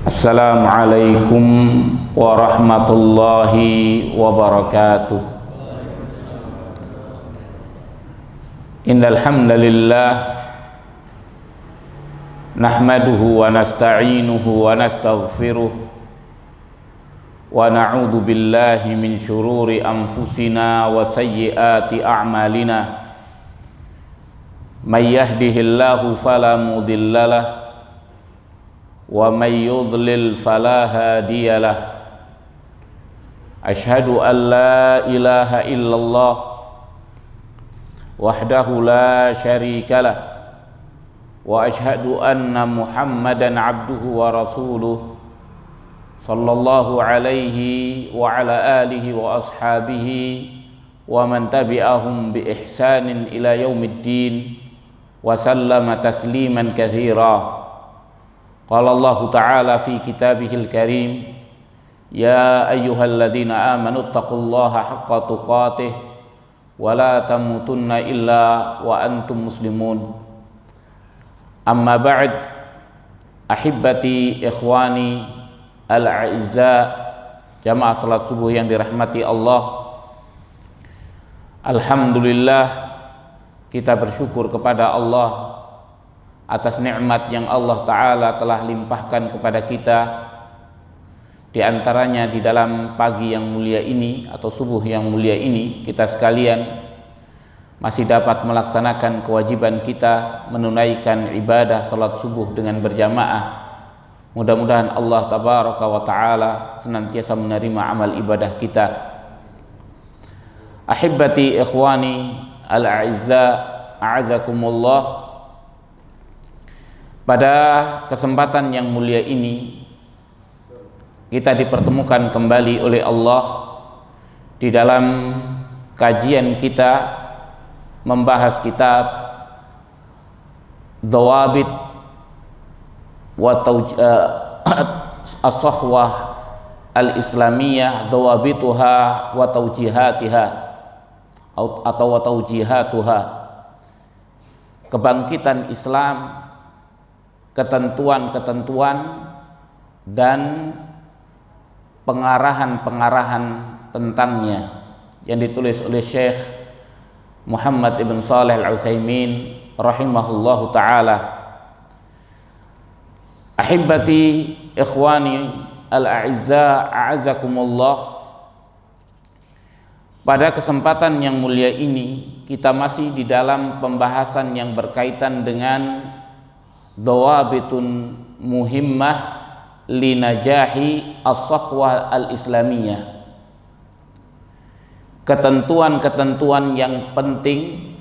Assalamualaikum warahmatullahi wabarakatuh. Innal hamdalillah nahmaduhu wa nasta'inuhu wa nastaghfiruh wa na'udzu billahi min syururi anfusina wa sayyiati a'malina. May yahdihillahu fala mudhillalah wa may yudlil fala hadiyalah. Asyhadu an la ilaha illallah wahdahu la syarikalah wa asyhadu anna Muhammadan abduhu wa rasuluh sallallahu alaihi wa ala alihi wa ashabihi wa man tabi'ahum bi ihsanin ila yaumiddin wa sallama tasliman katsira. Qala Allah Ta'ala fi kitabihil karim, ya ayyuhalladzina amanu taqullaha haqqa tuqatih wa la tamutunna illa wa antum muslimun. Amma ba'd, ahibbati ikhwani al-a'izza, jamaah salat subuh yang dirahmati Allah. Alhamdulillah, kita bersyukur kepada Allah atas nikmat yang Allah Ta'ala telah limpahkan kepada kita. Di antaranya di dalam pagi yang mulia ini atau subuh yang mulia ini, kita sekalian masih dapat melaksanakan kewajiban kita menunaikan ibadah salat subuh dengan berjamaah. Mudah-mudahan Allah Tabaraka wa Ta'ala senantiasa menerima amal ibadah kita. Ahibbati ikhwani al-a'izza, a'azakumullah. Pada kesempatan yang mulia ini kita dipertemukan kembali oleh Allah di dalam kajian kita membahas kitab Dhawabit wa as-Sakhwah al-Islamiyah, dhawabituha wa tawjihatiha atau wa tawjihatuha, kebangkitan Islam, ketentuan-ketentuan dan pengarahan-pengarahan tentangnya, yang ditulis oleh Syekh Muhammad ibn Shalih al-Utsaimin rahimahullahu ta'ala. Ahibbati ikhwani al-a'izza, a'azakumullah. Pada kesempatan yang mulia ini kita masih di dalam pembahasan yang berkaitan dengan dhawabitun muhimmah li najahi as-sakhwah al-islamiyah, ketentuan-ketentuan yang penting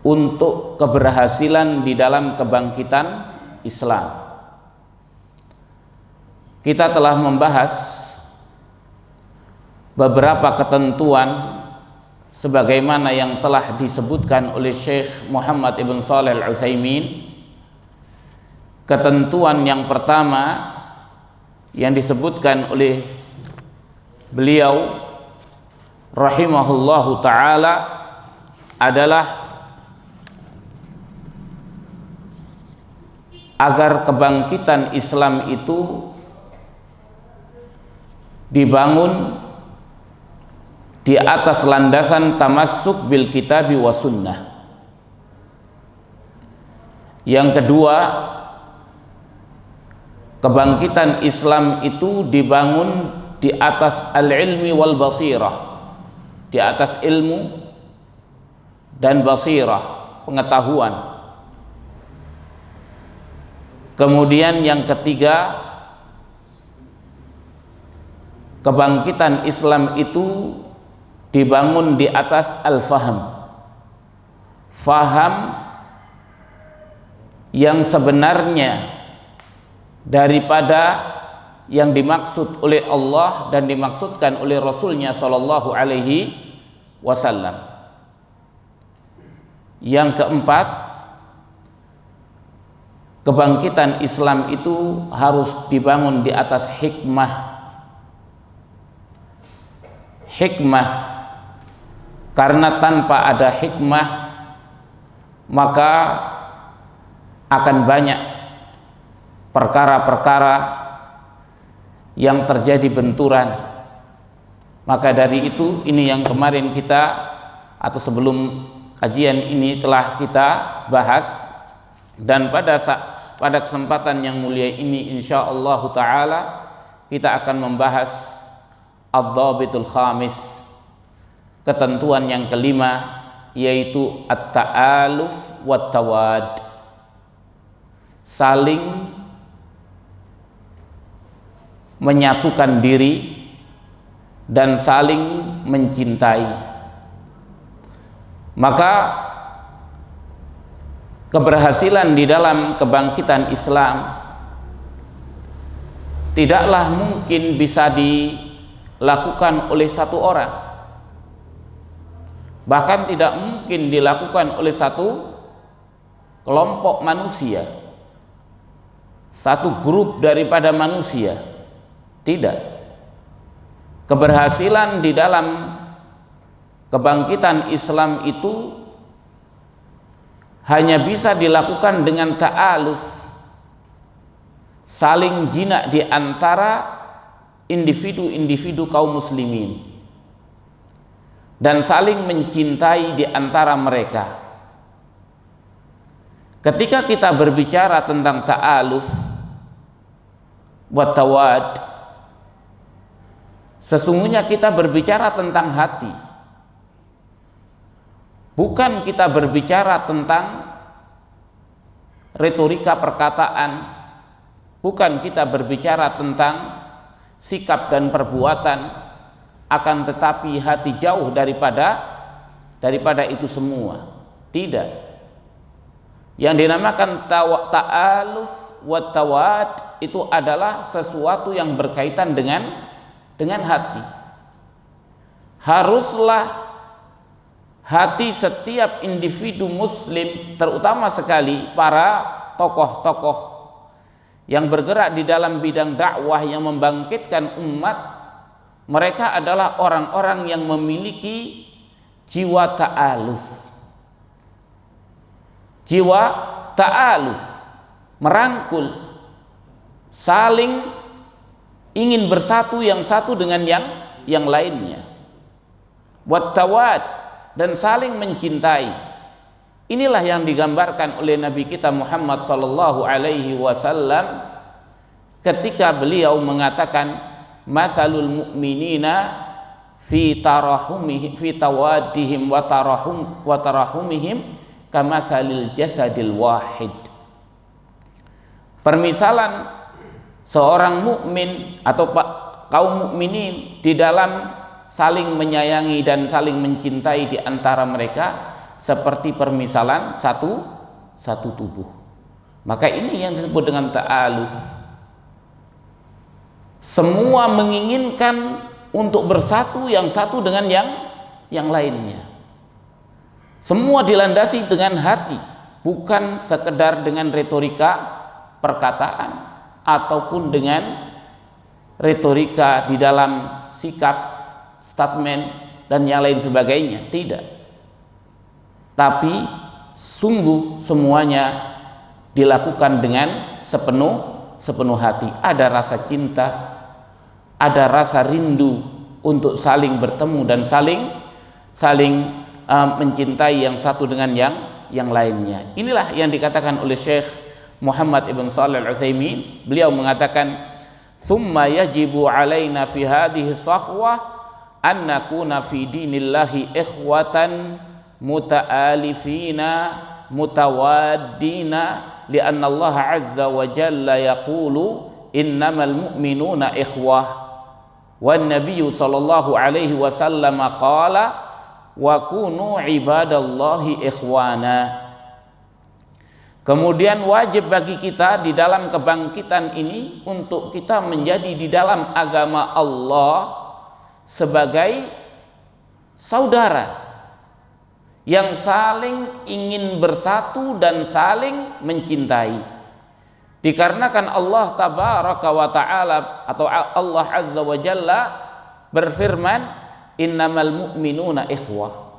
untuk keberhasilan di dalam kebangkitan Islam. Kita telah membahas beberapa ketentuan sebagaimana yang telah disebutkan oleh Syekh Muhammad ibn Shalih al-Utsaimin. Ketentuan yang pertama yang disebutkan oleh beliau rahimahullahu ta'ala adalah agar kebangkitan Islam itu dibangun di atas landasan tamassuk bil kitabi wa sunnah. Yang kedua, kebangkitan Islam itu dibangun di atas al-ilmi wal basirah, di atas ilmu dan basirah, pengetahuan. Kemudian yang ketiga, kebangkitan Islam itu dibangun di atas al-faham, faham yang sebenarnya daripada yang dimaksud oleh Allah dan dimaksudkan oleh Rasulnya Shallallahu Alaihi Wasallam. Yang keempat, kebangkitan Islam itu harus dibangun di atas hikmah. Hikmah, karena tanpa ada hikmah maka akan banyak perkara-perkara yang terjadi benturan. Maka dari itu, ini yang kemarin kita atau sebelum kajian ini telah kita bahas, dan pada kesempatan yang mulia ini insyaallah taala kita akan membahas ad-dhabitul khamis, ketentuan yang kelima, yaitu at-ta'aluf wat tawad, saling menyatukan diri dan saling mencintai. Maka keberhasilan di dalam kebangkitan Islam tidaklah mungkin bisa dilakukan oleh satu orang, bahkan tidak mungkin dilakukan oleh satu kelompok manusia, satu grup daripada manusia. Tidak. Keberhasilan di dalam kebangkitan Islam itu hanya bisa dilakukan dengan ta'aluf, saling jinak di antara individu-individu kaum muslimin, dan saling mencintai di antara mereka. Ketika kita berbicara tentang ta'aluf wa tawad, sesungguhnya kita berbicara tentang hati, bukan kita berbicara tentang retorika perkataan, bukan kita berbicara tentang sikap dan perbuatan, akan tetapi hati jauh daripada itu semua. Tidak. Yang dinamakan ta'aluf wa tawad itu adalah sesuatu yang berkaitan dengan hati. Haruslah hati setiap individu muslim, terutama sekali para tokoh-tokoh yang bergerak di dalam bidang dakwah yang membangkitkan umat, mereka adalah orang-orang yang memiliki jiwa ta'aluf. Jiwa ta'aluf, merangkul, saling ingin bersatu yang satu dengan yang lainnya. Wat tawad, dan saling mencintai. Inilah yang digambarkan oleh Nabi kita Muhammad sallallahu alaihi wasallam ketika beliau mengatakan mathalul mu'minina fi tarahumihim fi tawaddihim wa tarahumihim kamathalil jasadil wahid. Permisalan seorang mukmin atau kaum mukminin di dalam saling menyayangi dan saling mencintai di antara mereka seperti permisalan satu tubuh. Maka ini yang disebut dengan ta'aluf. Semua menginginkan untuk bersatu yang satu dengan yang lainnya. Semua dilandasi dengan hati, bukan sekedar dengan retorika perkataan ataupun dengan retorika di dalam sikap, statement dan yang lain sebagainya. Tidak. Tapi sungguh semuanya dilakukan dengan sepenuh hati. Ada rasa cinta, ada rasa rindu untuk saling bertemu dan saling mencintai yang satu dengan yang lainnya. Inilah yang dikatakan oleh Syekh Muhammad ibn Shalih al-Utsaimin. Beliau mengatakan, "Tsumma yajibu alaina fi hadhihi sakhwah an nakuna fi dinillahi ikhwatan muta'alifina mutawaddina li'anna Allah azza wa jalla yaqulu innamal mu'minuna ikhwah wan nabiyyu sallallahu alaihi wasallam qala wa kunu ibadallahi ikhwana." Kemudian wajib bagi kita di dalam kebangkitan ini untuk kita menjadi di dalam agama Allah sebagai saudara yang saling ingin bersatu dan saling mencintai. Dikarenakan Allah tabaraka wa ta'ala atau Allah azza wa jalla berfirman, innamal mu'minuna ikhwah.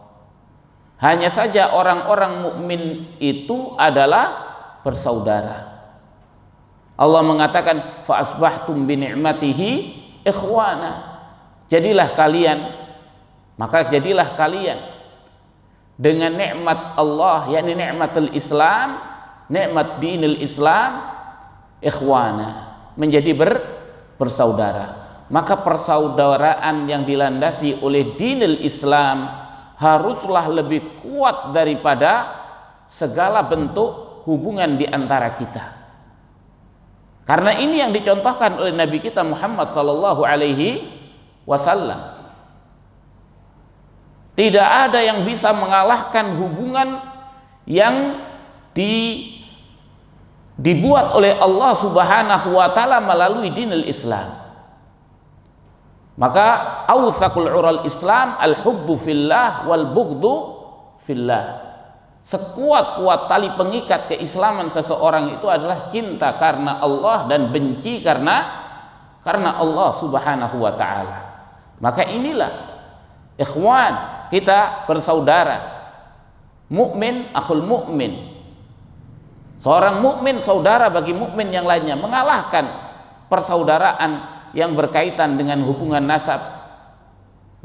Hanya saja orang-orang mukmin itu adalah bersaudara. Allah mengatakan fa asbahtum bi ni'matihi ikhwana. Jadilah kalian dengan nikmat Allah, yakni nikmatul Islam, nikmat dinul Islam, ikhwana, menjadi bersaudara. Maka persaudaraan yang dilandasi oleh dinul Islam haruslah lebih kuat daripada segala bentuk hubungan di antara kita. Karena ini yang dicontohkan oleh Nabi kita Muhammad sallallahu alaihi wasallam. Tidak ada yang bisa mengalahkan hubungan yang dibuat oleh Allah Subhanahu wa taala melalui dinul Islam. Maka awthaqul ural Islam al-hubbu fillah wal bughdu fillah. Sekuat-kuat tali pengikat keislaman seseorang itu adalah cinta karena Allah dan benci karena Allah Subhanahu wa taala. Maka inilah ikhwan, kita bersaudara. Mukmin akhul mukmin. Seorang mukmin saudara bagi mukmin yang lainnya, mengalahkan persaudaraan yang berkaitan dengan hubungan nasab,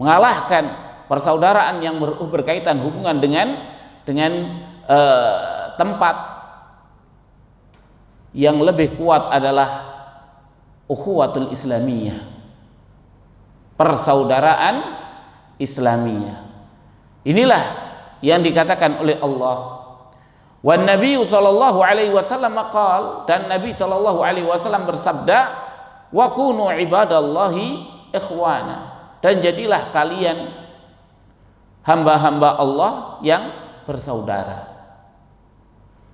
mengalahkan persaudaraan yang berkaitan hubungan dengan tempat. Yang lebih kuat adalah ukhuwatul islamiyah, persaudaraan islamiyah. Inilah yang dikatakan oleh Allah. Wan Nabi sallallahu alaihi wasallam qaal, dan Nabi sallallahu alaihi wasallam bersabda, wa kunu ibadallahi ikhwana, dan jadilah kalian hamba-hamba Allah yang bersaudara.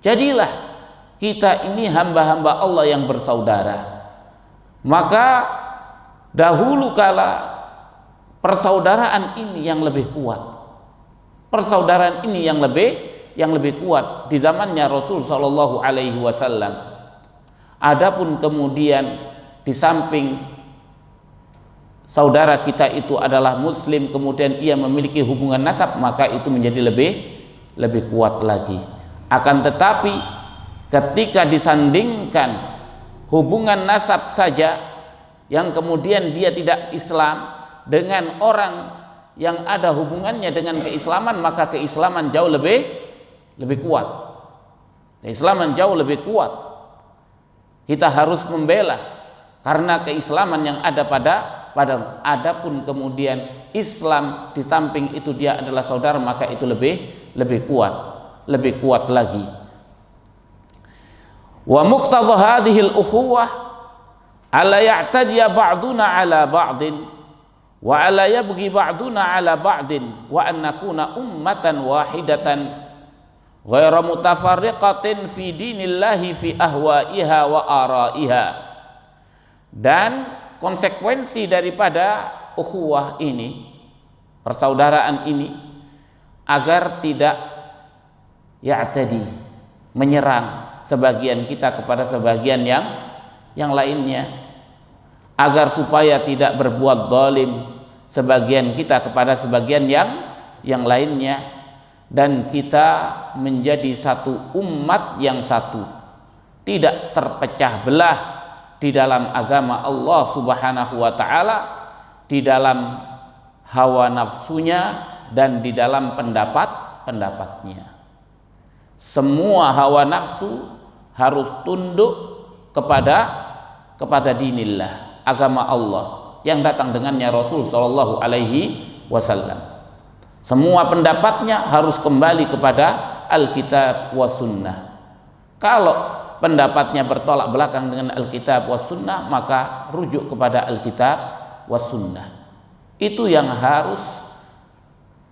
Jadilah kita ini hamba-hamba Allah yang bersaudara. Maka dahulu kala persaudaraan ini yang lebih kuat. Persaudaraan ini yang lebih kuat di zamannya Rasul sallallahu alaihi wasallam. Adapun kemudian di samping saudara kita itu adalah muslim, kemudian ia memiliki hubungan nasab, maka itu menjadi lebih kuat lagi. Akan tetapi ketika disandingkan hubungan nasab saja yang kemudian dia tidak Islam dengan orang yang ada hubungannya dengan keislaman, maka keislaman jauh lebih kuat. Keislaman jauh lebih kuat. Kita harus membela karena keislaman yang ada pada adapun kemudian Islam di samping itu dia adalah saudara, maka itu lebih kuat lagi. Wa muqtadha hadhihi al-ukhuwah alla ya'tadiya ba'duna ala ba'din wa alla yabghi ba'duna ala ba'din wa an nakuna ummatan wahidatan ghairu mutafarriqatin fi dinillahi fi ahwa'iha wa ara'iha. Dan konsekuensi daripada ukhuwah ini, persaudaraan ini, agar tidak ya'tadi, menyerang sebagian kita kepada sebagian yang lainnya, agar supaya tidak berbuat zalim sebagian kita kepada sebagian yang lainnya, dan kita menjadi satu umat yang satu, tidak terpecah belah di dalam agama Allah Subhanahu wa taala, di dalam hawa nafsunya dan di dalam pendapat-pendapatnya. Semua hawa nafsu harus tunduk kepada dinillah, agama Allah yang datang dengannya Rasul sallallahu alaihi wasallam. Semua pendapatnya harus kembali kepada Alkitab was sunnah. Kalau pendapatnya bertolak belakang dengan Alkitab was sunnah, maka rujuk kepada Alkitab was sunnah. Itu yang harus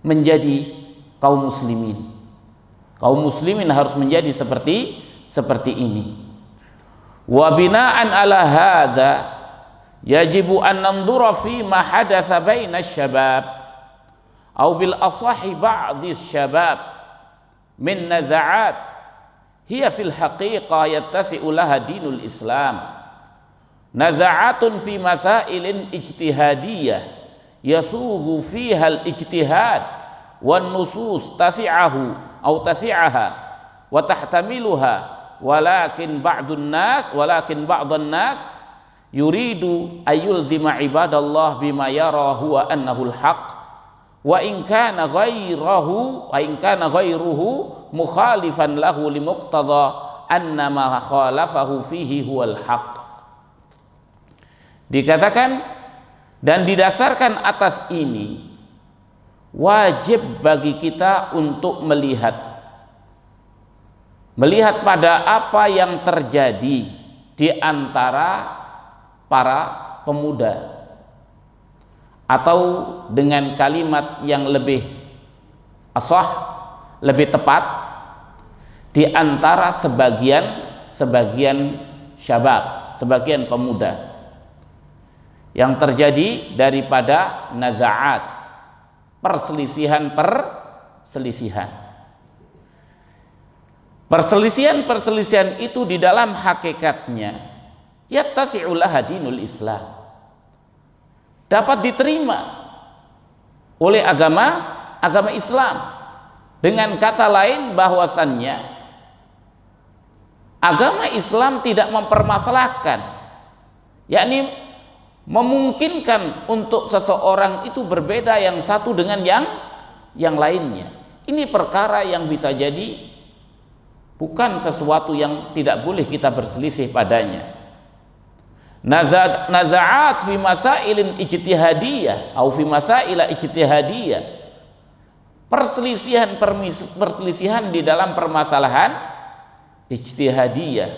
menjadi kaum muslimin. Kaum muslimin harus menjadi seperti ini. Wa bina'an ala hadza yajibu an nandura fi ma hadatsa baina asy-syabab aw bil asahi ba'dhi asy-syabab min naza'at hiya fil haqiqah yattasi'u laha dinul Islam. Naza'atun fi masailin ijtihadiyah yasughu fiha al-ijtihad wan nusus tasi'aha wa tahtamiluha walakin ba'dun nas yuridu ayulzima ibadallah bima yara huwa annahu al-haq wa in kana ghairuhu mukhalifan lahu limuqtada annama khalafahu fihi huwal haq. Dikatakan dan didasarkan atas ini wajib bagi kita untuk melihat pada apa yang terjadi di antara para pemuda, atau dengan kalimat yang lebih ashah, lebih tepat, di antara sebagian syabab, sebagian pemuda yang terjadi daripada nazaat, perselisihan itu di dalam hakikatnya yattasi'u laha dinul Islam, dapat diterima oleh agama Islam. Dengan kata lain bahwasannya agama Islam tidak mempermasalahkan, yakni memungkinkan untuk seseorang itu berbeda yang satu dengan yang lainnya. Ini perkara yang bisa jadi bukan sesuatu yang tidak boleh kita berselisih padanya. Nazaat fi masailin ijtihadiyah atau fi masaila ijtihadiyah, perselisihan di dalam permasalahan ijtihadiyah,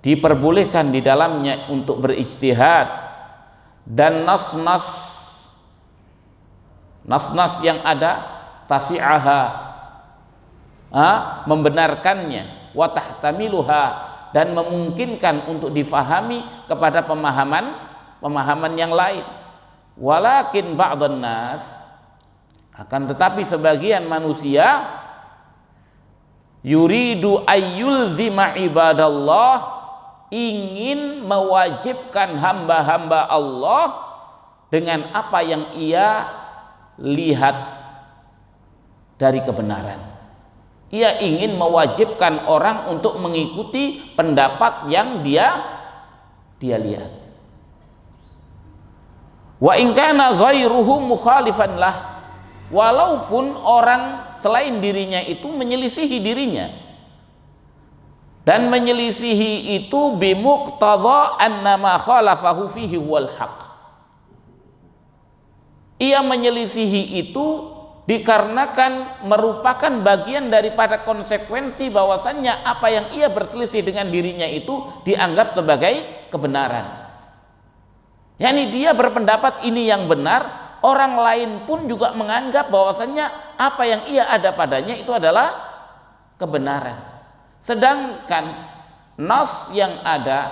diperbolehkan di dalamnya untuk berijtihad, dan nas-nas yang ada tasi'aha, membenarkannya, wa tahtamiluha, dan memungkinkan untuk difahami kepada pemahaman yang lain. Walakin ba'dun nas, akan tetapi sebagian manusia, yuridu ayyulzima ibadallah, ingin mewajibkan hamba-hamba Allah dengan apa yang ia lihat dari kebenaran. Ia ingin mewajibkan orang untuk mengikuti pendapat yang dia lihat. Wa in kana ghairuhu mukhalifan lah, walaupun orang selain dirinya itu menyelisihi dirinya, dan menyelisihi itu bimuqtadha annama khalafahu fihi wal haq. Ia menyelisihi itu dikarenakan merupakan bagian daripada konsekuensi bahwasannya apa yang ia berselisih dengan dirinya itu dianggap sebagai kebenaran. Yani dia berpendapat ini yang benar, orang lain pun juga menganggap bahwasannya apa yang ia ada padanya itu adalah kebenaran. Sedangkan nas yang ada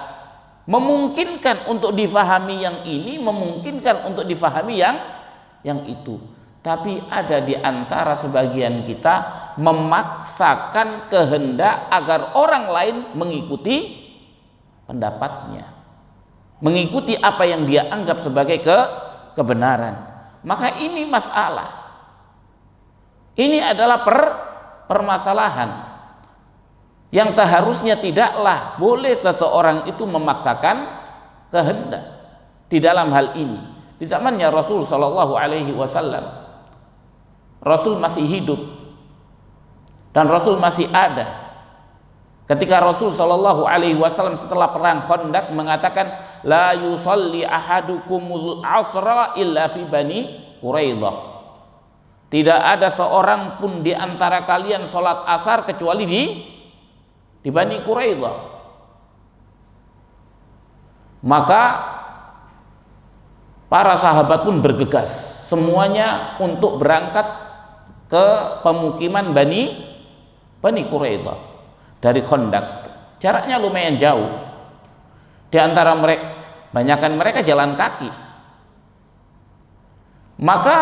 memungkinkan untuk difahami yang ini, memungkinkan untuk difahami yang itu. Tapi ada di antara sebagian kita memaksakan kehendak agar orang lain mengikuti pendapatnya, mengikuti apa yang dia anggap sebagai kebenaran. Maka ini masalah. Ini adalah permasalahan yang seharusnya tidaklah boleh seseorang itu memaksakan kehendak di dalam hal ini. Di zamannya Rasul Shallallahu Alaihi Wasallam, Rasul masih hidup dan Rasul masih ada. Ketika Rasul Shallallahu Alaihi Wasallam setelah perang Khandaq mengatakan, la yusalli ahadukumul asra illa fi bani Quraidah. Tidak ada seorang pun di antara kalian sholat asar kecuali di Bani Quraidah. Maka para sahabat pun bergegas semuanya untuk berangkat ke pemukiman Bani Quraidah dari Khandaq. Jaraknya lumayan jauh. Di antara mereka, banyakkan mereka jalan kaki. Maka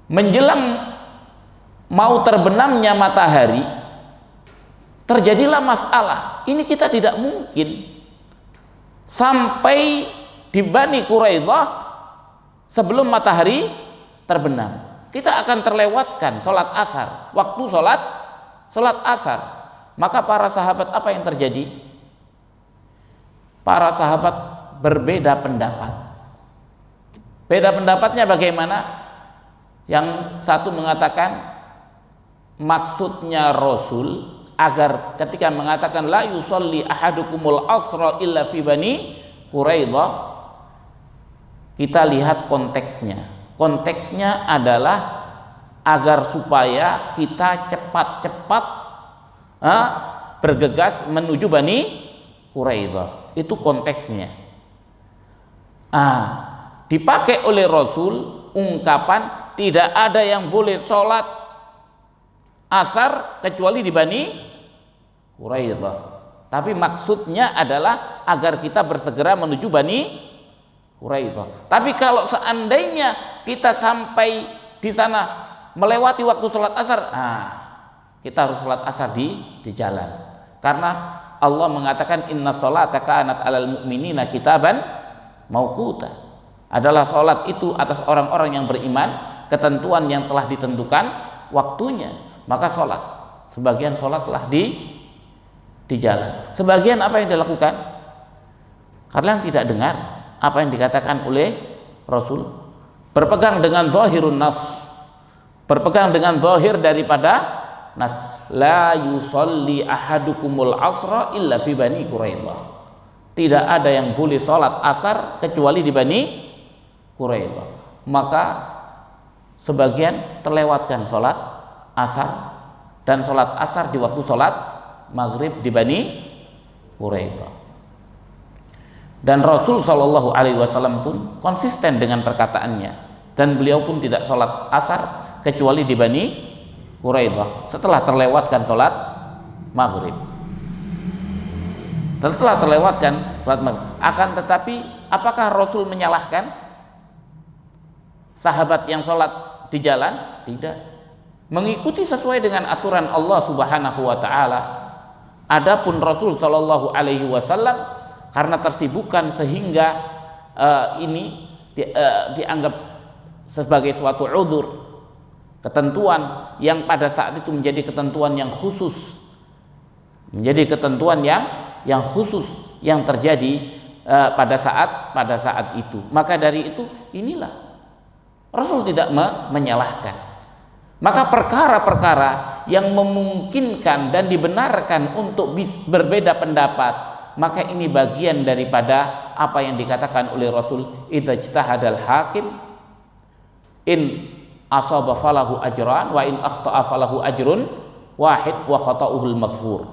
menjelang mau terbenamnya matahari, terjadilah masalah. Ini kita tidak mungkin sampai di Bani Quraidah sebelum matahari terbenam. Kita akan terlewatkan sholat asar, waktu sholat asar. Maka para sahabat apa yang terjadi? Para sahabat berbeda pendapat. Beda pendapatnya bagaimana? Yang satu mengatakan maksudnya Rasul agar ketika mengatakan la yusolli ahadukumul asra illa fi bani Quraidah, kita lihat konteksnya. Konteksnya adalah agar supaya kita cepat-cepat bergegas menuju Bani Quraidah. Itu konteksnya. Dipakai oleh Rasul ungkapan tidak ada yang boleh sholat asar kecuali di Bani Quraidah. Tapi maksudnya adalah agar kita bersegera menuju Bani Quraidah. Tapi kalau seandainya kita sampai di sana melewati waktu sholat asar, kita harus sholat asar di jalan. Karena Allah mengatakan inna sholata kanat alal mu'minina kitaban mauquta. Adalah sholat itu atas orang-orang yang beriman ketentuan yang telah ditentukan waktunya. Maka sholat, sebagian sholatlah di jalan. Sebagian apa yang dilakukan? Kalian tidak dengar apa yang dikatakan oleh Rasul? Berpegang dengan zahirun nas, berpegang dengan zahir daripada nas. La yusolli ahadukumul asra illa fi bani Quraidah. Tidak ada yang boleh sholat asar kecuali di Bani Quraidah. Maka sebagian terlewatkan sholat asar dan sholat asar di waktu sholat maghrib di Bani Quraidah. Dan Rasul Shallallahu Alaihi Wasallam pun konsisten dengan perkataannya, dan beliau pun tidak sholat asar kecuali di Bani Quraidah setelah terlewatkan sholat maghrib. Setelah terlewatkan sholat maghrib. Akan tetapi apakah Rasul menyalahkan sahabat yang sholat di jalan? Tidak. Mengikuti sesuai dengan aturan Allah Subhanahu wa taala. Adapun Rasul Shallallahu Alaihi Wasallam karena tersibukan sehingga ini dianggap sebagai suatu udzur, ketentuan yang pada saat itu menjadi ketentuan yang khusus, menjadi ketentuan yang khusus yang terjadi pada saat itu. Maka dari itu inilah Rasul tidak menyalahkan. Maka perkara-perkara yang memungkinkan dan dibenarkan untuk berbeda pendapat, maka ini bagian daripada apa yang dikatakan oleh Rasul, idza ijtahadal hakim in asaba falahu ajran wa in akhta'a falahu ajrun wahid wa khata'uhul maghfur.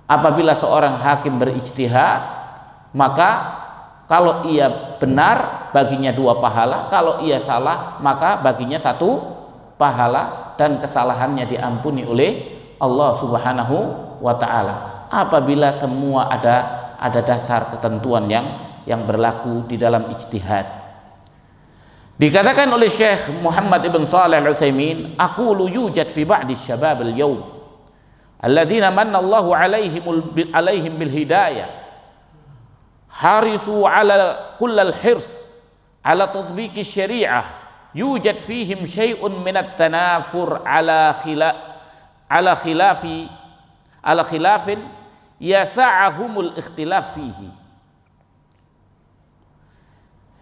Apabila seorang hakim berijtihad, maka kalau ia benar baginya 2 pahala, kalau ia salah maka baginya 1 pahala, dan kesalahannya diampuni oleh Allah Subhanahu wa taala. Apabila semua ada dasar ketentuan yang berlaku di dalam ijtihad. Dikatakan oleh Syekh Muhammad ibn Shalih Al-Utsaimin, aqulu yujad fi ba'di syabab al-yawm alladzina manna Allahu alaihim bil hidayah harisu ala kullal hirs ala tatbiqi syariah yujad fihim syai'un minat tanafur ala khilafin yasa'ahumul ikhtilaf fihi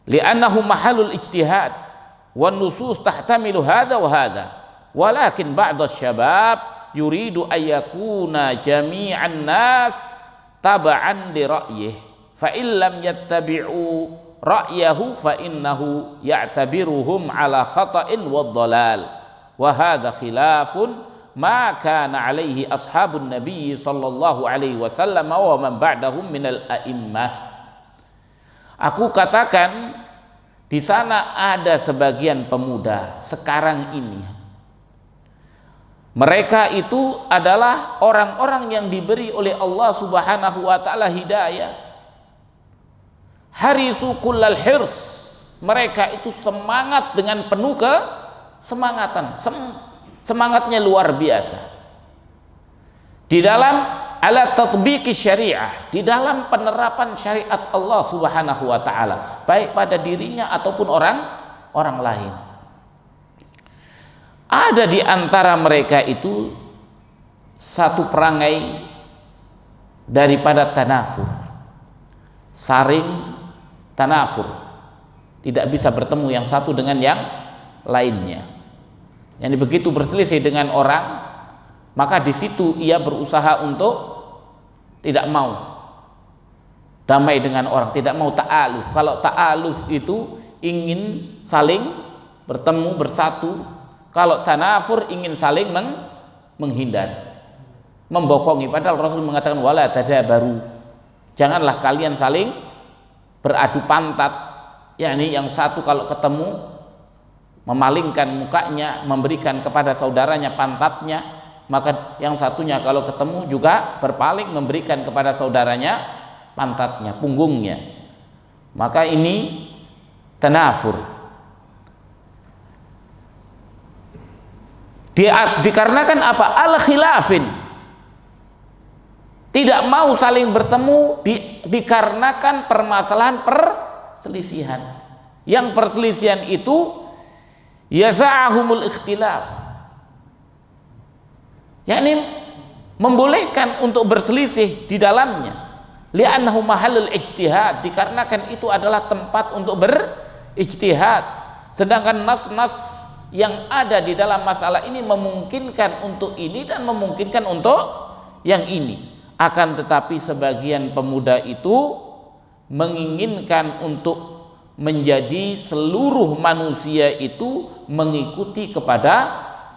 li'annahu mahalul ijtihad wan nusus tahtamilu hadha wa hadha walakin ba'd asy-syabab yuridu ayyakuna jami'an nas taba'an li ra'yihi fa illam yattabi'u ra'yahu fa innahu ya'tabiruhum ala khata'in wa dhalal wa hadha khilafun ma kana alaihi ashabun nabiy sallallahu alaihi wasallam wa man ba'dahum minal a'immah. Aku katakan di sana ada sebagian pemuda sekarang ini, mereka itu adalah orang-orang yang diberi oleh Allah Subhanahu wa taala hidayah. Harisu kullal hirs, mereka itu semangat dengan penuh kesemangatan, semangatnya luar biasa di dalam ala tatbiqi syariah, di dalam penerapan syariat Allah Subhanahu wa taala, baik pada dirinya ataupun orang lain. Ada di antara mereka itu satu perangai daripada tanafur, saring tanafur, tidak bisa bertemu yang satu dengan yang lainnya. Yang begitu berselisih dengan orang, maka di situ ia berusaha untuk tidak mau damai dengan orang, tidak mau ta'aluf. Kalau ta'aluf itu ingin saling bertemu, bersatu. Kalau tanafur ingin saling menghindar, membokongi. Padahal Rasul mengatakan wala tadabaru, janganlah kalian saling beradu pantat. Yakni yang satu kalau ketemu memalingkan mukanya, memberikan kepada saudaranya pantatnya, maka yang satunya kalau ketemu juga berpaling memberikan kepada saudaranya pantatnya, punggungnya. Maka ini tanafur. Dikarenakan apa? Al-khilafin, tidak mau saling bertemu dikarenakan permasalahan perselisihan. Yang perselisihan itu yasa'ahumul ikhtilaf, yakni membolehkan untuk berselisih di dalamnya, li'annahu mahallul ijtihad, dikarenakan itu adalah tempat untuk berijtihad. Sedangkan nas-nas yang ada di dalam masalah ini memungkinkan untuk ini dan memungkinkan untuk yang ini. Akan tetapi sebagian pemuda itu menginginkan untuk menjadi seluruh manusia itu mengikuti kepada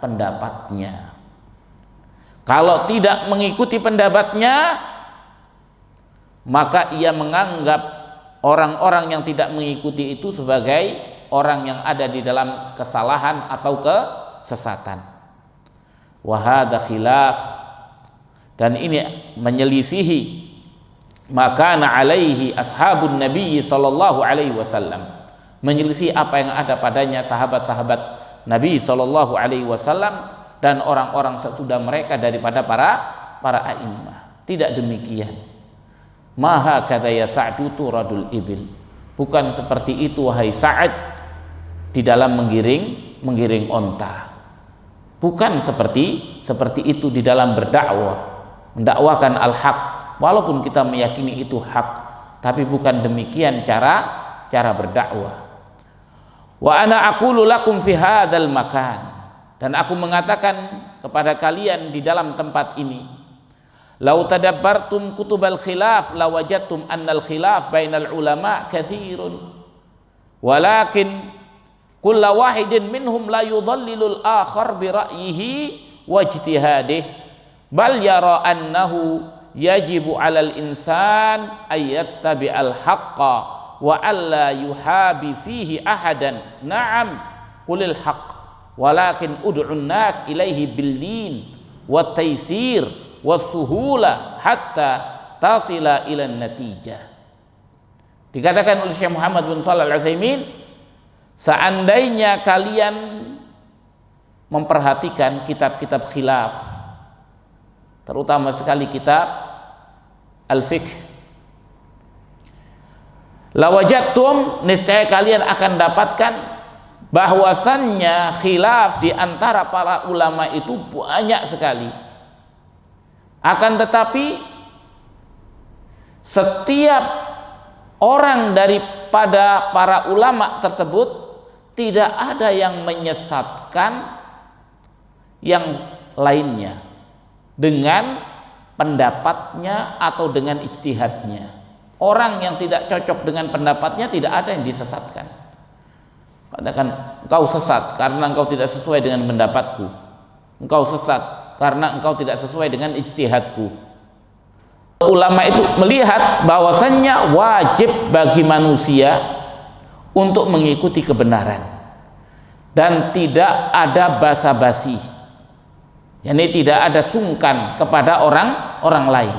pendapatnya. Kalau tidak mengikuti pendapatnya, maka ia menganggap orang-orang yang tidak mengikuti itu sebagai orang yang ada di dalam kesalahan atau kesesatan. Wa hadza khilaf, dan ini menyelisihi maka alaihi ashabun Nabi sallallahu alaihi wasallam, menyelisih apa yang ada padanya sahabat-sahabat Nabi sallallahu alaihi wasallam dan orang-orang sesudah mereka daripada para a'immah. Tidak demikian. Maha kata ya Sa'du turadul ibil, bukan seperti itu wahai Sa'ad di dalam menggiring onta. Bukan seperti itu di dalam berdakwah, mendakwakan al-haq. Walaupun kita meyakini itu hak, tapi bukan demikian cara berdakwah. Wa ana aqulu lakum fi hadzal makan, dan aku mengatakan kepada kalian di dalam tempat ini, lau tadabbartum kutubal khilaf lawajadtum annal khilaf bainal ulama katsirun, walakin kullu wahidin minhum la yudallilul akhar bi ra'yihi wa ijtihadihi, bal yara annahu yajibu 'alal insan ayyattabi'al haqqa wa alla yuhabi fihi ahadan. Na'am qulil haqq walakin ud'un nas ilaihi billin wat taysir was suhula hatta tasila ila natijah. Dikatakan oleh Syekh Muhammad bin Shalih Al-Utsaimin, seandainya kalian memperhatikan kitab-kitab khilaf, terutama sekali kitab al-fiqh, lawajadtum, niscaya kalian akan dapatkan bahwasannya khilaf di antara para ulama itu banyak sekali. Akan tetapi setiap orang daripada para ulama tersebut tidak ada yang menyesatkan yang lainnya dengan pendapatnya atau dengan ijtihadnya. Orang yang tidak cocok dengan pendapatnya tidak ada yang disesatkan. Katakan engkau sesat karena engkau tidak sesuai dengan pendapatku, engkau sesat karena engkau tidak sesuai dengan ijtihadku. Ulama itu melihat bahwasannya wajib bagi manusia untuk mengikuti kebenaran dan tidak ada basa-basi, yakni tidak ada sungkan kepada orang lain.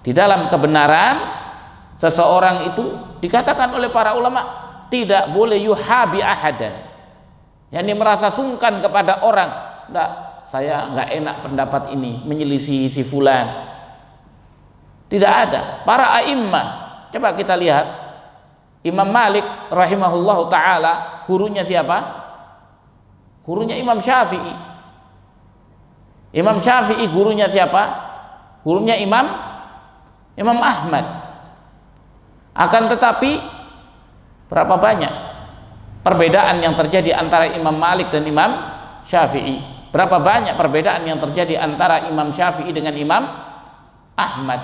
Di dalam kebenaran seseorang itu dikatakan oleh para ulama tidak boleh yuhabi ahadan, yakni merasa sungkan kepada orang. Enggak, saya enggak enak pendapat ini, menyelisihi si fulan. Tidak ada. Para a'immah, coba kita lihat Imam Malik rahimahullahu taala, gurunya siapa? Gurunya Imam Syafi'i. Imam Syafi'i gurunya siapa? Gurunya Imam Ahmad. Akan tetapi berapa banyak perbedaan yang terjadi antara Imam Malik dan Imam Syafi'i? Berapa banyak perbedaan yang terjadi antara Imam Syafi'i dengan Imam Ahmad?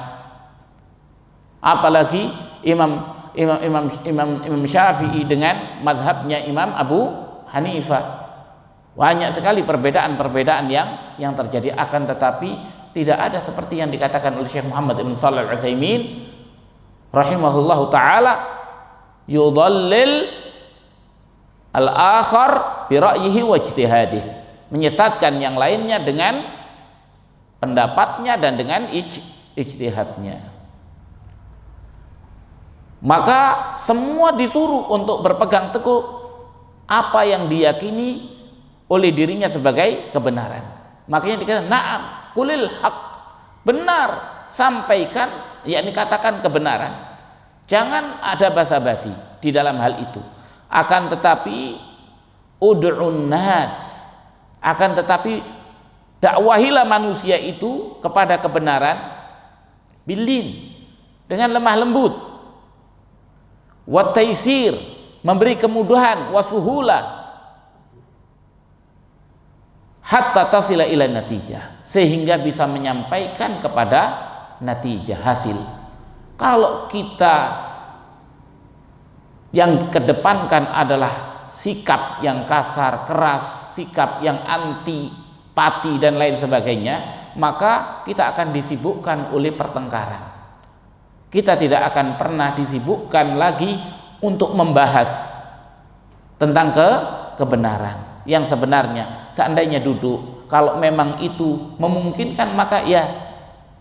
Apalagi Imam Syafi'i dengan madhabnya Imam Abu Hanifah. Banyak sekali perbedaan-perbedaan yang terjadi, akan tetapi tidak ada seperti yang dikatakan oleh Syekh Muhammad ibn Shalih Al-Utsaimin rahimahullahu taala, yudallil al-akhar bi ra'yihi wa ijtihadihi, menyesatkan yang lainnya dengan pendapatnya dan dengan ijtihadnya. Maka semua disuruh untuk berpegang teguh apa yang diyakini oleh dirinya sebagai kebenaran. Makanya dikatakan na'am kulil haq, benar, sampaikan, yakni katakan kebenaran. Jangan ada basa-basi di dalam hal itu. Akan tetapi ud'un nas, akan tetapi dakwahilah manusia itu kepada kebenaran bilin, dengan lemah lembut, wa taisir, memberi kemudahan, wasuhula, hatta tasila ila natijah, sehingga bisa menyampaikan kepada natijah, hasil. Kalau kita yang kedepankan adalah sikap yang kasar, keras, sikap yang antipati dan lain sebagainya, maka kita akan disibukkan oleh pertengkaran. Kita tidak akan pernah disibukkan lagi untuk membahas tentang kebenaran yang sebenarnya. Seandainya duduk, kalau memang itu memungkinkan, maka ya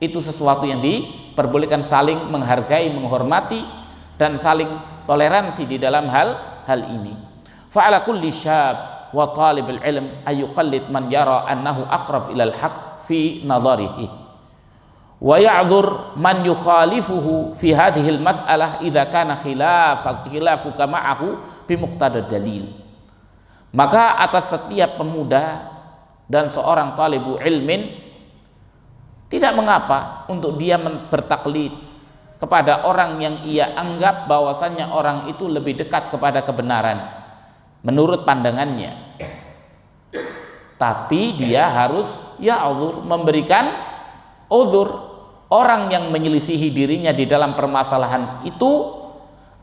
itu sesuatu yang diperbolehkan, saling menghargai, menghormati, dan saling toleransi di dalam hal ini. Fa'ala kulli syab wa talibul ilm ayuqallid man yara annahu aqrab ilal haq fi nadharihi wa ya'dhur man yukhalifuhu fi hadhihi al-mas'alah idza kana khilafuka ma'ahu bi muqtada dalil. Maka atas setiap pemuda dan seorang talibu ilmin tidak mengapa untuk dia bertaklid kepada orang yang ia anggap bahwasannya orang itu lebih dekat kepada kebenaran menurut pandangannya. Tapi dia harus memberikan uzur. Orang yang menyelisihi dirinya di dalam permasalahan itu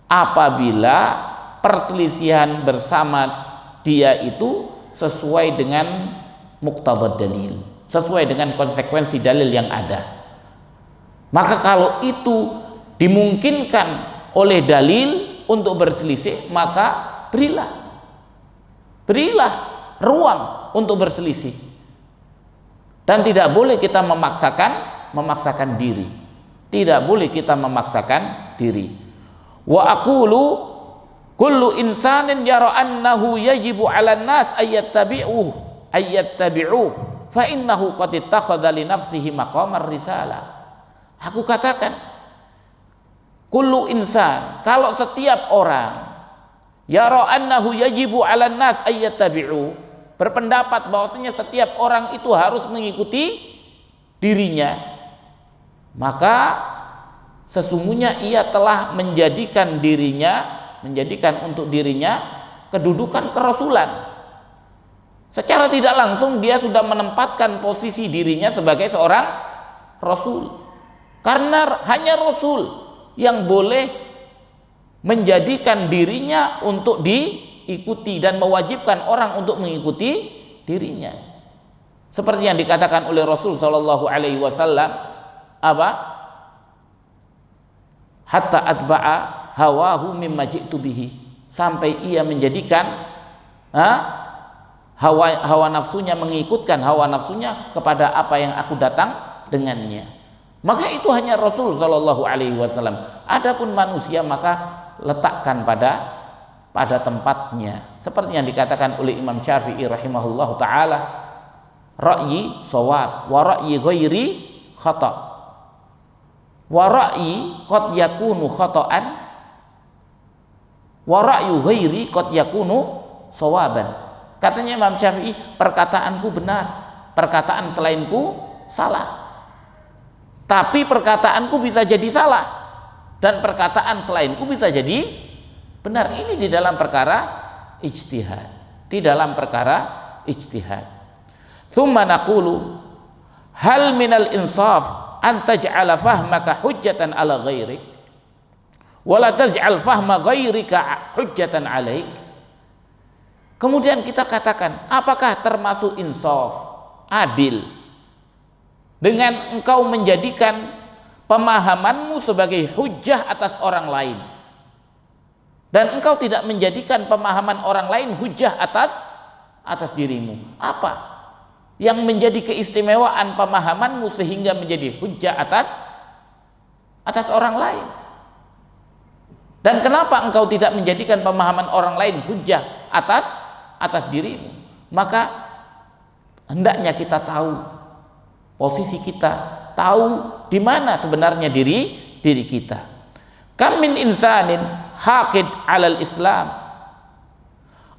apabila perselisihan bersama dia itu sesuai dengan muqtadad dalil, sesuai dengan konsekuensi dalil yang ada. Maka kalau itu dimungkinkan oleh dalil untuk berselisih, maka berilah ruang untuk berselisih. Dan tidak boleh kita memaksakan diri. Tidak boleh kita memaksakan diri. Wa aqulu kullu insanin yara annahu yajibu 'alan nas ayyattabi'uhu fa innahu qad ittakhadha li nafsihi maqamar risalah. Aku katakan, kullu insan, kalau setiap orang yara annahu yajibu 'alan nas ayyattabi'uhu, berpendapat bahwasanya setiap orang itu harus mengikuti dirinya, maka sesungguhnya ia telah menjadikan untuk dirinya kedudukan kerasulan. Secara tidak langsung dia sudah menempatkan posisi dirinya sebagai seorang rasul, karena hanya rasul yang boleh menjadikan dirinya untuk diikuti dan mewajibkan orang untuk mengikuti dirinya. Seperti yang dikatakan oleh Rasul sallallahu alaihi wasallam, hatta atba'a hawahu mimma ji'tu bihi, sampai ia menjadikan hawa nafsunya, mengikutkan hawa nafsunya kepada apa yang aku datang dengannya. Maka itu hanya Rasul sallallahu alaihi wasallam. Adapun manusia maka letakkan pada tempatnya, seperti yang dikatakan oleh Imam Syafi'i rahimahullahu taala, ra'yi shawab wa ra'yi ghairi khata' wa ra'yi qad yakunu khata'an wa ra'yu ghairi qad yakunu shawaban. Katanya Imam Syafi'i, perkataanku benar, perkataan selainku salah. Tapi perkataanku bisa jadi salah dan perkataan selainku bisa jadi benar. Ini di dalam perkara ijtihad. Di dalam perkara ijtihad. Tsumma naqulu hal minal insaf an taj'ala fahmaka hujjatan ala ghairik wa la taj'al fahma ghairika hujjatan alaik. Kemudian kita katakan, apakah termasuk insaf, adil, dengan engkau menjadikan pemahamanmu sebagai hujjah atas orang lain dan engkau tidak menjadikan pemahaman orang lain hujjah atas dirimu? Apa yang menjadi keistimewaan pemahamanmu sehingga menjadi hujjah atas orang lain? Dan kenapa engkau tidak menjadikan pemahaman orang lain hujjah atas dirimu? Maka hendaknya kita tahu posisi kita, tahu di mana sebenarnya diri kita. Kam min insanin haqid 'alal Islam,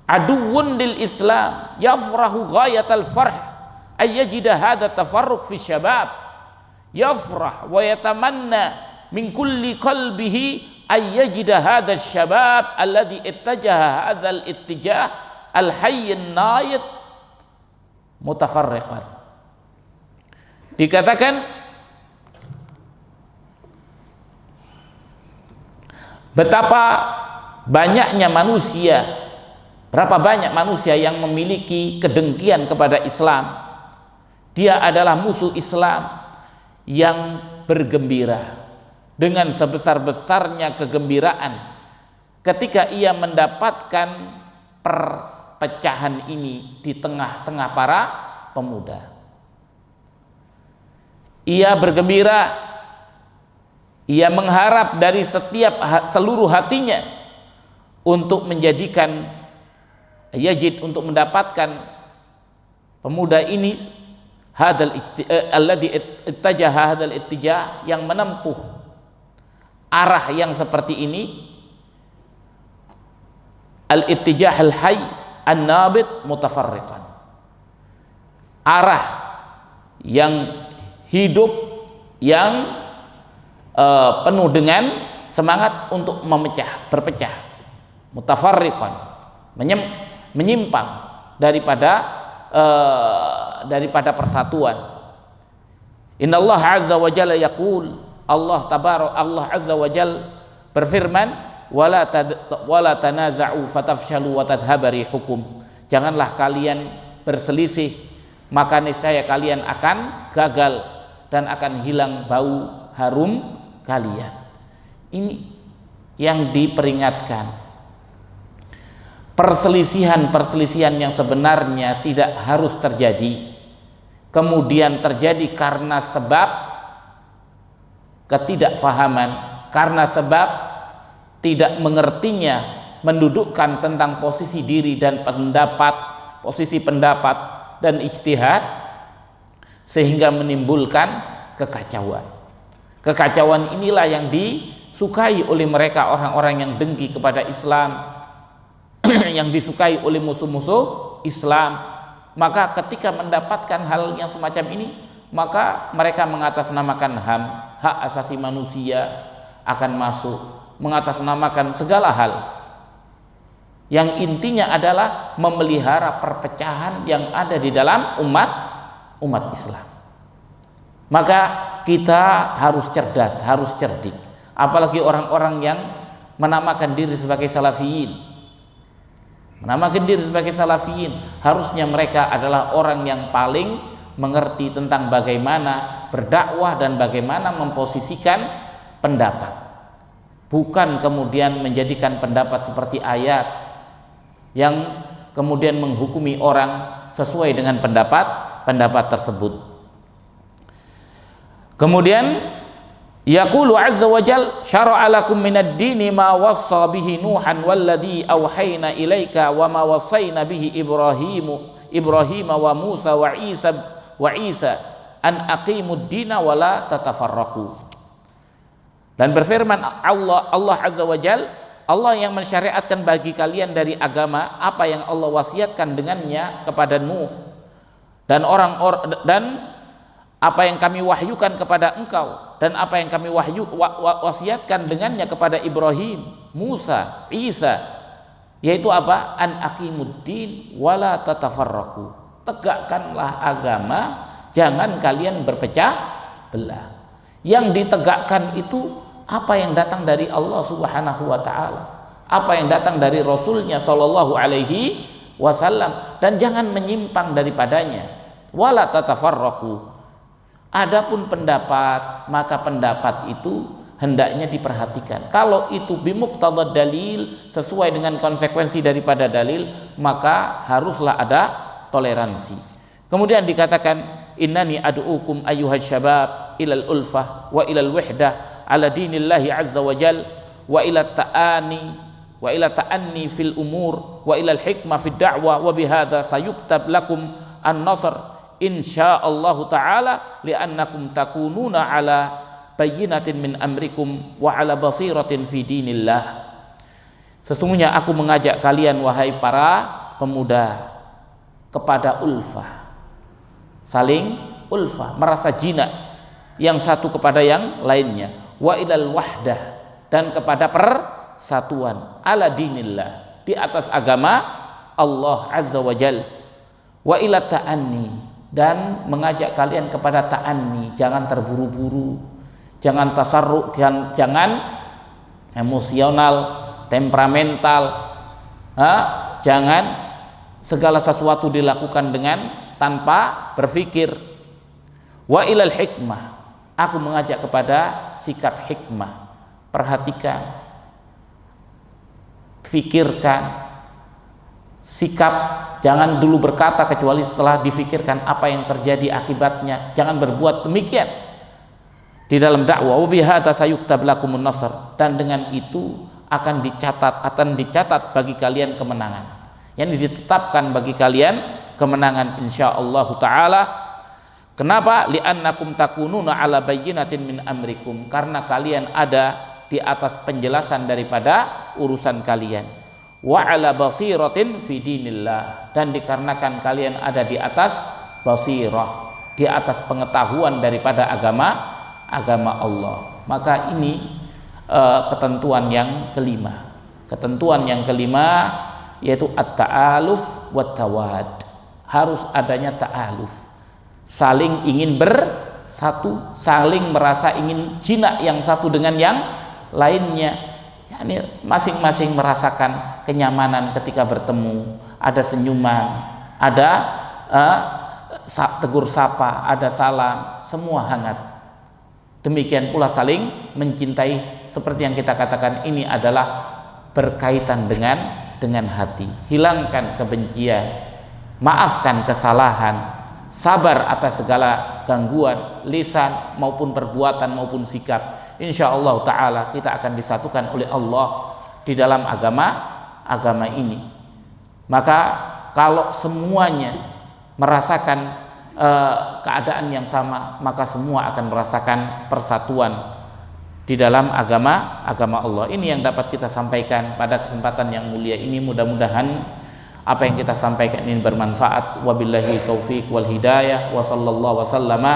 aduwwun lil Islam, yafrahu ghayatal farh ay yajida hadha tafarruq fi syabab, yafrah wa yatamanna min kulli qalbihi ay yajida hadha syabab alladhi ittajaha hadha al-ittijah al-hayy an-nayit mutafarriqan. Dikatakan betapa banyaknya manusia, berapa banyak manusia yang memiliki kedengkian kepada Islam. Dia adalah musuh Islam yang bergembira dengan sebesar-besarnya kegembiraan ketika ia mendapatkan perpecahan ini di tengah-tengah para pemuda. Ia bergembira, ia mengharap dari seluruh hatinya untuk menjadikan yajid, untuk mendapatkan pemuda ini alladhi ittajaha hadzal ittijah, yang menempuh arah yang seperti ini, al-ittijah al-hayy an-nabit mutafarriqan, arah yang hidup, yang penuh dengan semangat untuk berpecah, mutafarriqan, menyimpang daripada persatuan. Innallaha azza wa jalla yaqul, Allah azza wa jalla berfirman, wala tanaza'u fatafshalu wa tadhhaba rihukum. Janganlah kalian berselisih, maka niscaya kalian akan gagal dan akan hilang bau harum kalian. Ini yang diperingatkan. Perselisihan yang sebenarnya tidak harus terjadi, kemudian terjadi karena sebab ketidakfahaman, karena sebab tidak mengertinya, mendudukkan tentang posisi diri dan posisi pendapat dan ijtihad, sehingga menimbulkan kekacauan. Kekacauan inilah yang disukai oleh mereka orang-orang yang dengki kepada Islam, yang disukai oleh musuh-musuh Islam. Maka ketika mendapatkan hal yang semacam ini, maka mereka mengatasnamakan HAM, hak asasi manusia, akan masuk, mengatasnamakan segala hal yang intinya adalah memelihara perpecahan yang ada di dalam umat Islam. Maka kita harus cerdas, harus cerdik, apalagi orang-orang yang menamakan diri sebagai salafiyin. Harusnya mereka adalah orang yang paling mengerti tentang bagaimana berdakwah dan bagaimana memposisikan pendapat, bukan kemudian menjadikan pendapat seperti ayat yang kemudian menghukumi orang sesuai dengan pendapat tersebut. Kemudian yaqulu azza wa jal, syara'a lakum minad dini ma wassa bihi Nuhan walladhi awhayna ilaika wa ma wassayna bihi Ibrahim wa Musa wa Isa an aqimud dina wa la tatafarraqu. Dan berfirman Allah azza wa jal, Allah yang mensyariatkan bagi kalian dari agama apa yang Allah wasiatkan dengannya kepada Nuh dan apa yang kami wahyukan kepada engkau dan apa yang kami wasiatkan dengannya kepada Ibrahim, Musa, Isa, yaitu apa? An aqimuddin wala tatafarraqu. Tegakkanlah agama, jangan kalian berpecah belah. Yang ditegakkan itu apa yang datang dari Allah Subhanahu wa taala, apa yang datang dari Rasulnya sallallahu alaihi wasallam, dan jangan menyimpang daripadanya. Wala tatafarraqu. Adapun pendapat, maka pendapat itu hendaknya diperhatikan. Kalau itu bimuqtadad dalil, sesuai dengan konsekuensi daripada dalil, maka haruslah ada toleransi. Kemudian dikatakan, innani ad'ukum ayyuhas syabab ilal ulfah wa ilal wahdah ala dinillahi azza wa jal wa ila ta'anni fil umur wa ilal hikmah fid da'wah wa bihadza sayuktab lakum an-nasr insyaallah ta'ala li'annakum takununa ala bayyinatin min amrikum wa ala basiratin fi dinillah. Sesungguhnya aku mengajak kalian wahai para pemuda kepada ulfah, saling ulfah, merasa jinak yang satu kepada yang lainnya, wa ilal wahdah, dan kepada persatuan, ala dinillah, di atas agama Allah azza wa jal, wa ila ta'anni, dan mengajak kalian kepada ta'anni, jangan terburu-buru, jangan tasarruf, jangan emosional, temperamental, jangan segala sesuatu dilakukan dengan tanpa berpikir. Wa ilal hikmah, aku mengajak kepada sikap hikmah, perhatikan, fikirkan, sikap, jangan dulu berkata kecuali setelah difikirkan apa yang terjadi akibatnya. Jangan berbuat demikian di dalam dakwah. Wa bihadza sayuktab lakumun nasr, dan dengan itu akan dicatat bagi kalian kemenangan, yang ditetapkan bagi kalian kemenangan insyaallah taala. Kenapa? Li'annakum takununa ala bayyinatin min amrikum, karena kalian ada di atas penjelasan daripada urusan kalian. Wa ala basiratin fi dinillah, dan dikarenakan kalian ada di atas basirah, di atas pengetahuan daripada agama Allah. Maka ini ketentuan yang kelima. Ketentuan yang kelima yaitu at-ta'aluf wat tawad. Harus adanya ta'aluf, saling ingin bersatu, saling merasa ingin jinak yang satu dengan yang lainnya. Ini masing-masing merasakan kenyamanan ketika bertemu, ada senyuman, ada tegur sapa, ada salam, semua hangat. Demikian pula saling mencintai, seperti yang kita katakan, ini adalah berkaitan dengan hati. Hilangkan kebencian, maafkan kesalahan, sabar atas segala gangguan lisan maupun perbuatan maupun sikap. Insyaallah ta'ala kita akan disatukan oleh Allah di dalam agama ini. Maka kalau semuanya merasakan keadaan yang sama, maka semua akan merasakan persatuan di dalam agama Allah. Ini yang dapat kita sampaikan pada kesempatan yang mulia ini. Mudah-mudahan apa yang kita sampaikan ini bermanfaat. Wabillahi taufiq wal hidayah, wa sallallahu wasallama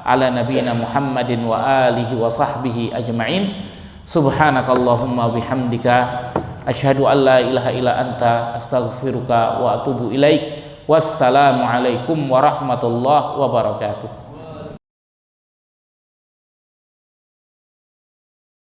ala nabiyyina Muhammadin wa alihi wa sahbihi ajma'in. Subhanakallahumma bihamdika asyhadu an la ilaha illa anta astaghfiruka wa atubu ilaik. Wassalamu alaikum warahmatullahi wabarakatuh.